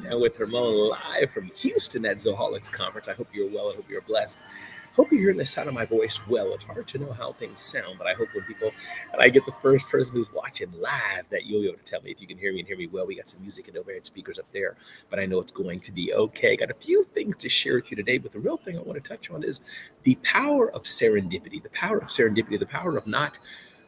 Rundown with Ramon live from Houston at Zoholics Conference. I hope you're well. I hope you're blessed. Hope you're hearing the sound of my voice well. It's hard to know how things sound, but I hope and I get the first person who's watching live, that you'll be able to tell me if you can hear me and hear me well. We got some music and overhead speakers up there, but I know it's going to be okay. Got a few things to share with you today, but the real thing I want to touch on is the power of serendipity, the power of not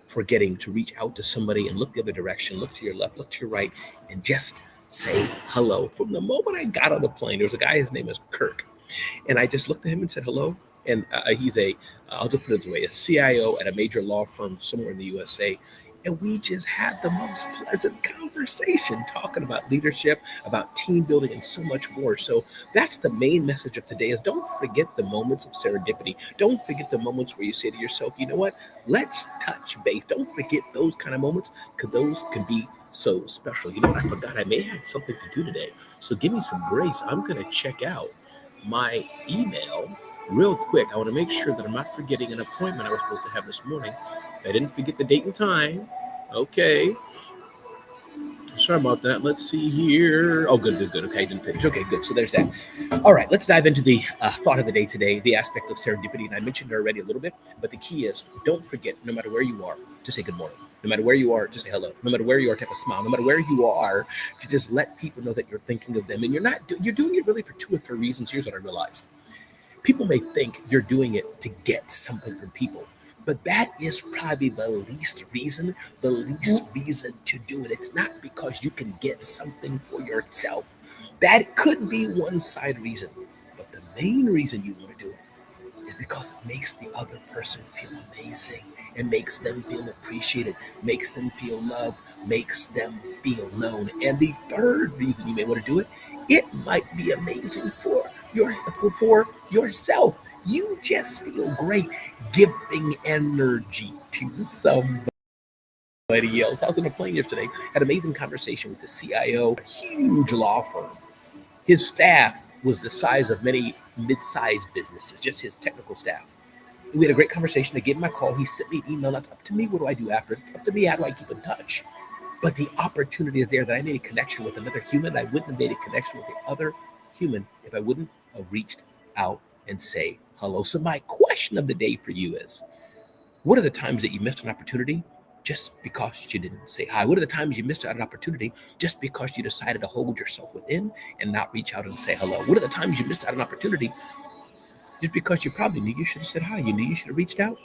forgetting to reach out to somebody and look the other direction, look to your left, look to your right, and just say hello. From the moment I got on the plane, there was a guy, his name is Kirk, and I just looked at him and said hello. And I'll just put it this way, a CIO at a major law firm somewhere in the USA. And we just had the most pleasant conversation talking about leadership, about team building, and so much more. So that's the main message of today is don't forget the moments of serendipity. Don't forget the moments where you say to yourself, you know what, let's touch base. Don't forget those kind of moments, because those can be so special. You know what, I forgot I may have something to do today. So give me some grace. I'm going to check out my email real quick. I want to make sure that I'm not forgetting an appointment I was supposed to have this morning. I didn't forget the date and time. Okay. Sorry about that. Let's see here. Oh, good. Okay, I didn't finish. Okay, good. So there's that. All right, let's dive into the thought of the day today, the aspect of serendipity. And I mentioned it already a little bit, but the key is don't forget, no matter where you are, to say good morning. No matter where you are, just say hello. No matter where you are, take a smile. No matter where you are, to just let people know that you're thinking of them. And you're doing it really for 2 or 3 reasons. Here's what I realized. People may think you're doing it to get something from people, but that is probably the least reason to do it. It's not because you can get something for yourself. That could be one side reason, but the main reason you want to do it is because it makes the other person feel amazing. It makes them feel appreciated, makes them feel loved, makes them feel known. And the third reason you may want to do it, it might be amazing for yourself. You just feel great giving energy to somebody else. I was on a plane yesterday, had an amazing conversation with the CIO, a huge law firm. His staff was the size of many mid-sized businesses, just his technical staff. We had a great conversation. I gave him a call. He sent me an email. Not up to me, what do I do after? It's up to me, how do I keep in touch? But the opportunity is there that I made a connection with another human. I wouldn't have made a connection with the other human if I wouldn't have reached out and say hello. So my question of the day for you is, what are the times that you missed an opportunity just because you didn't say hi? What are the times you missed out an opportunity just because you decided to hold yourself within and not reach out and say hello? What are the times you missed out an opportunity just because you probably knew you should have said hi? You knew you should have reached out,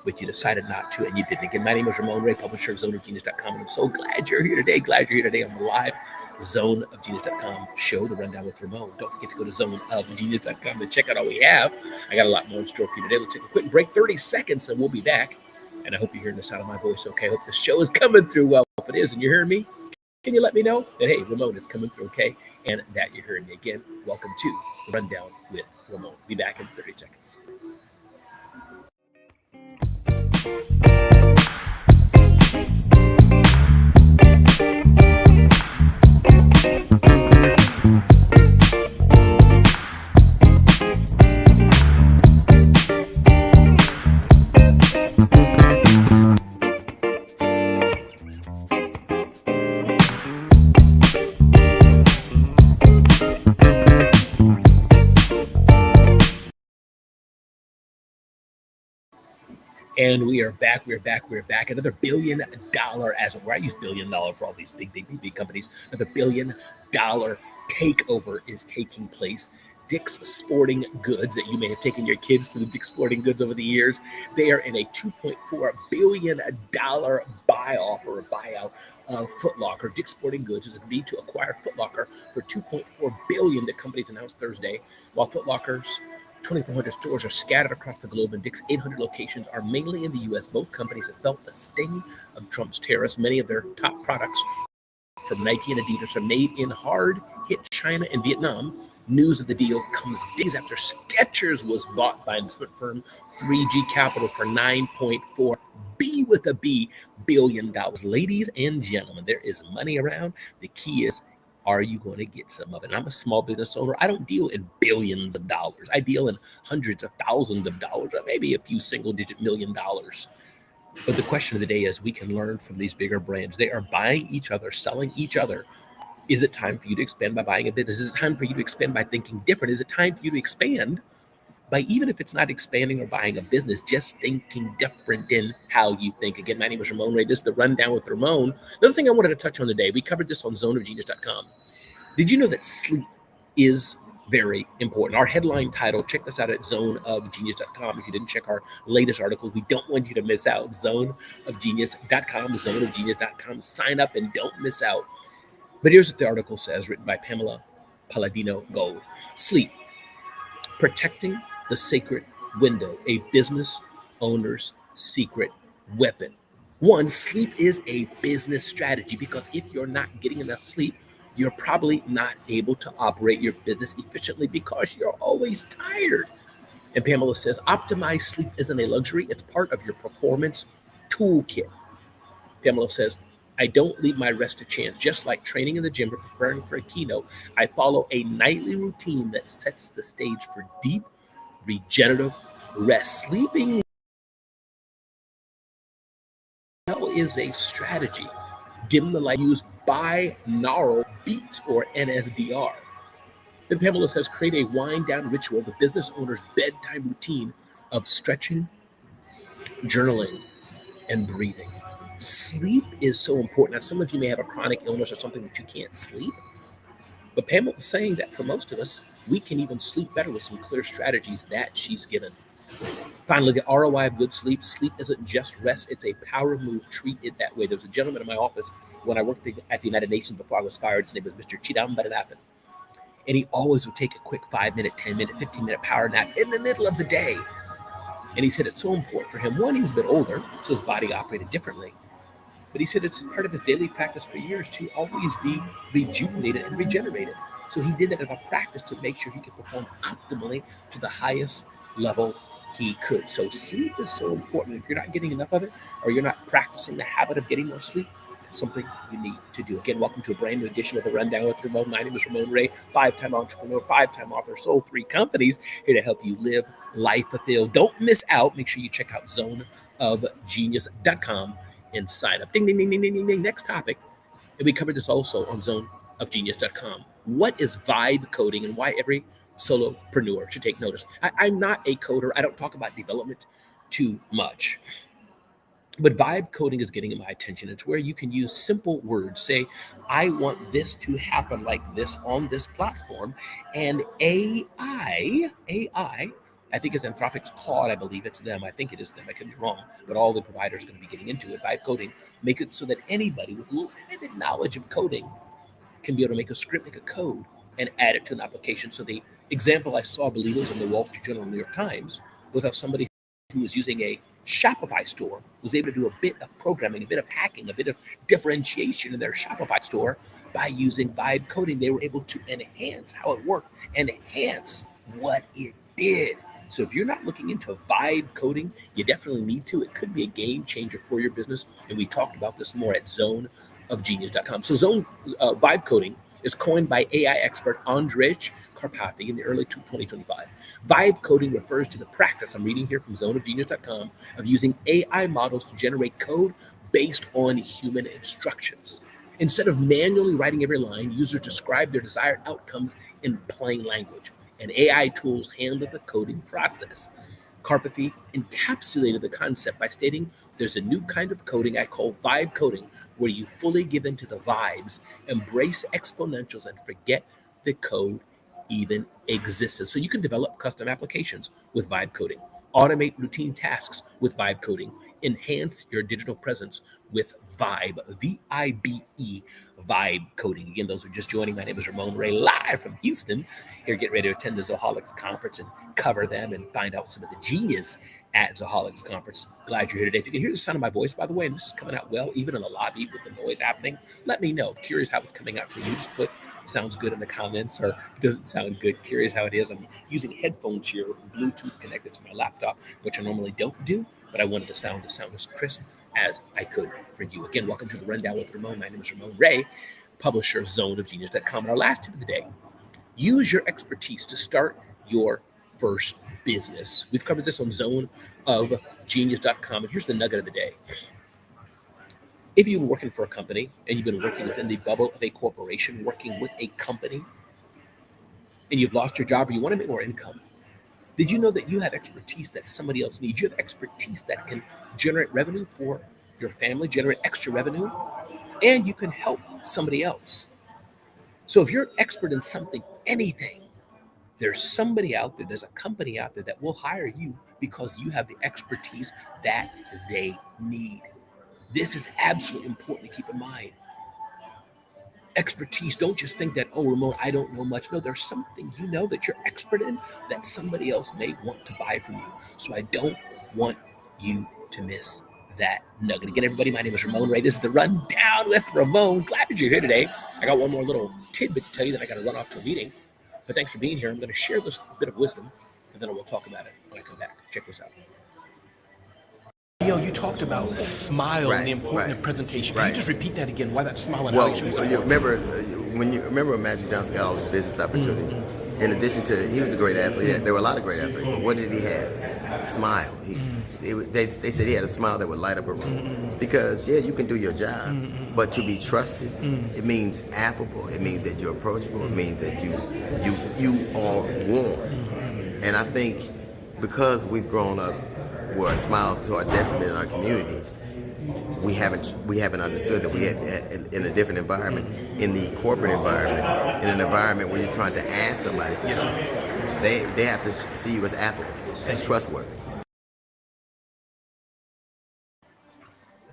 but you decided not to, and you didn't. Again, my name is Ramon Ray, publisher of ZoneOfGenius.com, and I'm so glad you're here today. On the live ZoneOfGenius.com show, The Rundown with Ramon. Don't forget to go to ZoneOfGenius.com and check out all we have. I got a lot more in store for you today. We'll take a quick break, 30 seconds, and we'll be back. And I hope you're hearing the sound of my voice okay. I hope the show is coming through well. If it is, and you're hearing me, can you let me know that, hey, Ramon, it's coming through okay, and that you're hearing me? Again, welcome to The Rundown with Ramon. Be back in 30 seconds. And we are back. We're back. Another $1 billion, as where I use $1 billion for all these big companies. Another $1 billion takeover is taking place. Dick's Sporting Goods, that you may have taken your kids to the Dick's Sporting Goods over the years. They are in a $2.4 billion buy-off or a buyout of Foot Locker. Dick's Sporting Goods has agreed to acquire Foot Locker for $2.4 billion, the company's announced Thursday, while Foot Locker's 2,400 stores are scattered across the globe, and Dick's 800 locations are mainly in the U.S. Both companies have felt the sting of Trump's tariffs. Many of their top products from Nike and Adidas are made in hard-hit China and Vietnam. News of the deal comes days after Skechers was bought by investment firm 3G Capital for $9.4 billion. Ladies and gentlemen, there is money around. The key is, are you going to get some of it? And I'm a small business owner. I don't deal in billions of dollars. I deal in hundreds of thousands of dollars, or maybe a few single-digit $1 million. But the question of the day is, we can learn from these bigger brands. They are buying each other, selling each other Is it time for you to expand by buying a business? Is it time for you to expand by thinking different? Is it time for you to expand by, even if it's not expanding or buying a business, just thinking different in how you think? Again, my name is Ramon Ray. This is the Rundown with Ramon. Another thing I wanted to touch on today, we covered this on zoneofgenius.com. Did you know that sleep is very important? Our headline title, check this out at zoneofgenius.com. If you didn't check our latest article, we don't want you to miss out. Zoneofgenius.com, zoneofgenius.com. Sign up and don't miss out. But here's what the article says, written by Pamela Palladino Gold. Sleep, protecting the sacred window, a business owner's secret weapon. One, sleep is a business strategy, because if you're not getting enough sleep, you're probably not able to operate your business efficiently because you're always tired. And Pamela says, optimized sleep isn't a luxury, it's part of your performance toolkit. Pamela says, I don't leave my rest to chance. Just like training in the gym or preparing for a keynote, I follow a nightly routine that sets the stage for deep, regenerative rest. Sleeping well is a strategy. Dim the light, use binaural beats or NSDR. Then Pamela says, create a wind down ritual, the business owner's bedtime routine of stretching, journaling, and breathing. Sleep is so important. Now, some of you may have a chronic illness or something that you can't sleep, but Pamela's saying that for most of us, we can even sleep better with some clear strategies that she's given. Finally, the ROI of good sleep. Sleep isn't just rest, it's a power move. Treat it that way. There was a gentleman in my office when I worked at the United Nations before I was fired. His name was Mr. Chidambaradappan. And he always would take a quick 5-minute, 10-minute, 15-minute power nap in the middle of the day. And he said it's so important for him. One, he was a bit older, so his body operated differently. But he said it's part of his daily practice for years to always be rejuvenated and regenerated. So he did that as a practice to make sure he could perform optimally to the highest level he could. So sleep is so important. If you're not getting enough of it, or you're not practicing the habit of getting more sleep, it's something you need to do. Again, welcome to a brand new edition of the Rundown with Ramon. My name is Ramon Ray, 5-time entrepreneur, 5-time author, sold 3 companies, here to help you live life fulfilled. Don't miss out. Make sure you check out zoneofgenius.com and sign up. Ding, ding, ding, ding, ding, ding, ding. Next topic. And we covered this also on zoneofgenius.com. What is vibe coding and why every solopreneur should take notice? I'm not a coder. I don't talk about development too much. But vibe coding is getting my attention. It's where you can use simple words. Say, I want this to happen like this on this platform. And AI, I think it's Anthropic's Claude. I believe it's them. I think it is them. I could be wrong. But all the providers are going to be getting into it. Vibe coding, make it so that anybody with limited knowledge of coding can be able to make a script, make a code, and add it to an application. So the example I saw, I believe it was in the Wall Street Journal, New York Times, was how somebody who was using a Shopify store was able to do a bit of programming, a bit of hacking, a bit of differentiation in their Shopify store by using vibe coding. They were able to enhance how it worked, enhance what it did. So if you're not looking into vibe coding, you definitely need to. It could be a game changer for your business. And we talked about this more at zoneofgenius.com. So vibe coding is coined by AI expert Andrej Karpathy in the early 2025. Vibe coding refers to the practice, I'm reading here from zoneofgenius.com, of using AI models to generate code based on human instructions. Instead of manually writing every line, users describe their desired outcomes in plain language, and AI tools handle the coding process. Karpathy encapsulated the concept by stating, there's a new kind of coding I call vibe coding, where you fully give into the vibes, embrace exponentials, and forget the code even existed. So you can develop custom applications with vibe coding, automate routine tasks with vibe coding, enhance your digital presence with Vibe, V-I-B-E, vibe coding. Again, those who are just joining, my name is Ramon Ray, live from Houston. Here, get ready to attend the Zoholics Conference and cover them and find out some of the genius at Zoholics Conference. Glad you're here today. If you can hear the sound of my voice, by the way, and this is coming out well, even in the lobby with the noise happening, let me know. Curious how it's coming out for you. Just put sounds good in the comments, or doesn't sound good. Curious how it is. I'm using headphones here, Bluetooth connected to my laptop, which I normally don't do, but I wanted the sound to sound as crisp as I could for you. Again, welcome to the Rundown with Ramon. My name is Ramon Ray, publisher of zoneofgenius.com. And our last tip of the day, use your expertise to start your first business. We've covered this on zoneofgenius.com. And here's the nugget of the day. If you've been working for a company and you've been working within the bubble of a corporation, working with a company, and you've lost your job or you want to make more income, did you know that you have expertise that somebody else needs? You have expertise that can generate revenue for your family, generate extra revenue, and you can help somebody else. So if you're an expert in something, anything, there's somebody out there, there's a company out there that will hire you because you have the expertise that they need. This is absolutely important to keep in mind. Expertise, don't just think that, oh, Ramon, I don't know much. No, there's something you know that you're expert in that somebody else may want to buy from you. So I don't want you to miss that nugget. Again, everybody, my name is Ramon Ray. This is the Rundown with Ramon. Glad that you're here today. I got one more little tidbit to tell you that I got to run off to a meeting. But thanks for being here. I'm going to share this bit of wisdom, and then we'll talk about it when I come back. Check this out. You talked about smile and the importance of presentation. Can you just repeat that again? Why that smile and how you remember when Magic Johnson got all his business opportunities. In addition to, he was a great athlete. There were a lot of great athletes, but what did he have? A smile. They said he had a smile that would light up a room. Because you can do your job, but to be trusted, it means affable. It means that you're approachable. It means that you are warm. And I think because we've grown up where a smile to our detriment in our communities, we haven't understood that we in a different environment, in the corporate environment, in an environment where you're trying to ask somebody for something, they have to see you as affable, as trustworthy.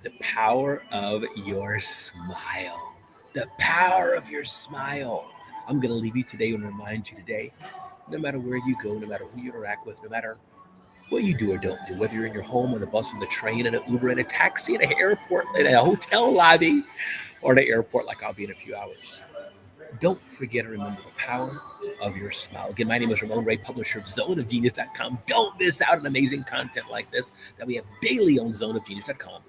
The power of your smile. The power of your smile. I'm going to leave you today and remind you today, no matter where you go, no matter who you interact with, no matter what you do or don't do, whether you're in your home, on the bus, on the train, in an Uber, in a taxi, in an airport, in a hotel lobby, or in an airport like I'll be in a few hours. Don't forget to remember the power of your smile. Again, my name is Ramon Ray, publisher of zoneofgenius.com. Don't miss out on amazing content like this that we have daily on zoneofgenius.com.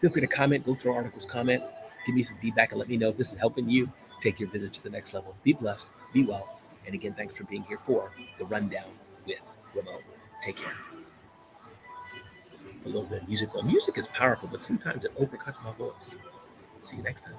Feel free to comment, go through articles, comment, give me some feedback, and let me know if this is helping you take your visit to the next level. Be blessed, be well, and again, thanks for being here for the Rundown with Ramon. Take care. A little bit of music. Well, music is powerful, but sometimes it overcuts my voice. See you next time.